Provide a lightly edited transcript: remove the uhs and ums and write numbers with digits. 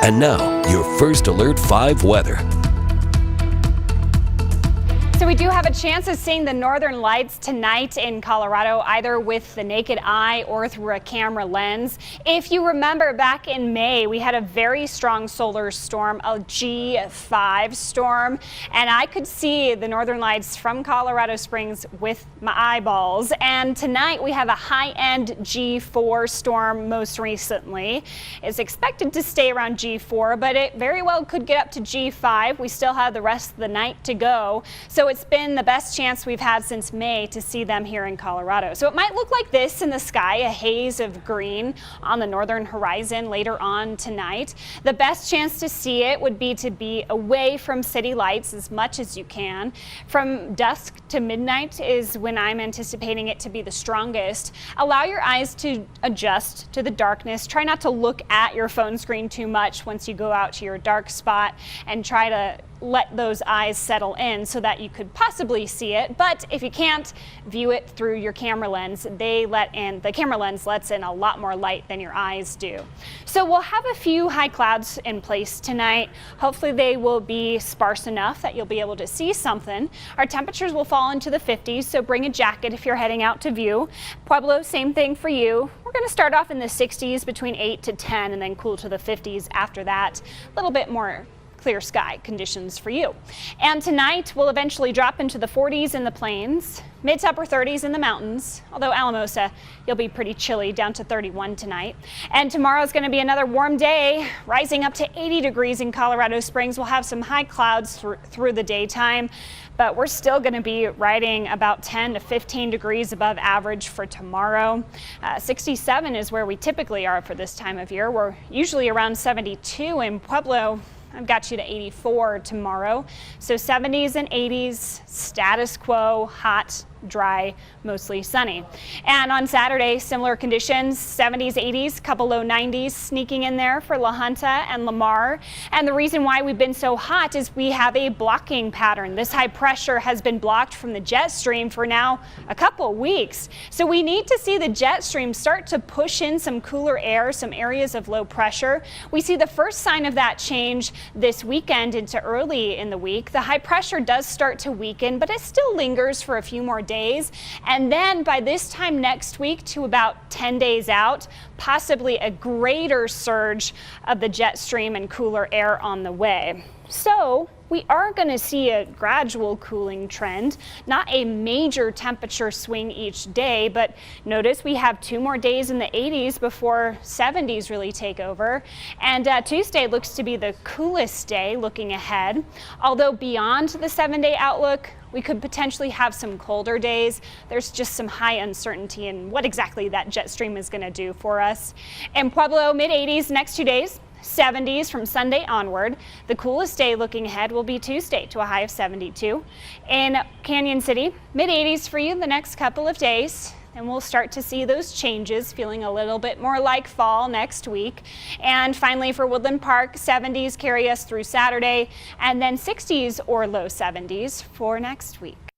And now, your first Alert 5 weather. So we do have a chance of seeing the northern lights tonight in Colorado, either with the naked eye or through a camera lens. If you remember back in May, we had a very strong solar storm, a G5 storm, and I could see the northern lights from Colorado Springs with my eyeballs. And tonight we have a high-end G4 storm most recently. It's expected to stay around G4, but it very well could get up to G5. We still have the rest of the night to go. So it's been the best chance we've had since May to see them here in Colorado. So it might look like this in the sky, a haze of green on the northern horizon later on tonight. The best chance to see it would be to be away from city lights as much as you can. From dusk to midnight is when I'm anticipating it to be the strongest. Allow your eyes to adjust to the darkness. Try not to look at your phone screen too much once you go out to your dark spot, and try to let those eyes settle in so that you could possibly see it. But if you can't, view it through your camera lens. The camera lens lets in a lot more light than your eyes do. So we'll have a few high clouds in place tonight. Hopefully they will be sparse enough that you'll be able to see something. Our temperatures will fall into the 50s, so bring a jacket if you're heading out to view. Pueblo, same thing for you. We're going to start off in the 60s between 8 to 10 and then cool to the 50s after that. A little bit more clear sky conditions for you. And tonight we'll eventually drop into the 40s in the plains, mid to upper 30s in the mountains, although Alamosa, you'll be pretty chilly, down to 31 tonight. And tomorrow is going to be another warm day, rising up to 80 degrees in Colorado Springs. We'll have some high clouds through the daytime, but we're still going to be riding about 10 to 15 degrees above average for tomorrow. 67 is where we typically are for this time of year. We're usually around 72 in Pueblo. I've got you to 84 tomorrow. So 70s and 80s, status quo, hot, dry, mostly sunny. And on Saturday, similar conditions, 70s, 80s, couple low 90s sneaking in there for La Junta and Lamar. And the reason why we've been so hot is we have a blocking pattern. This high pressure has been blocked from the jet stream for now a couple weeks. So we need to see the jet stream start to push in some cooler air, some areas of low pressure. We see the first sign of that change this weekend into early in the week. The high pressure does start to weaken, but it still lingers for a few more days. And then by this time next week to about 10 days out, possibly a greater surge of the jet stream and cooler air on the way. So we are going to see a gradual cooling trend, not a major temperature swing each day, but notice we have 2 more days in the 80s before 70s really take over. And Tuesday looks to be the coolest day looking ahead. Although beyond the 7-day outlook, we could potentially have some colder days. There's just some high uncertainty in what exactly that jet stream is going to do for us. In Pueblo, mid 80s next 2 days. 70s from Sunday onward. The coolest day looking ahead will be Tuesday to a high of 72. In Canyon City, mid 80s for you the next couple of days. And we'll start to see those changes, feeling a little bit more like fall next week. And finally for Woodland Park, 70s carry us through Saturday, and then 60s or low 70s for next week.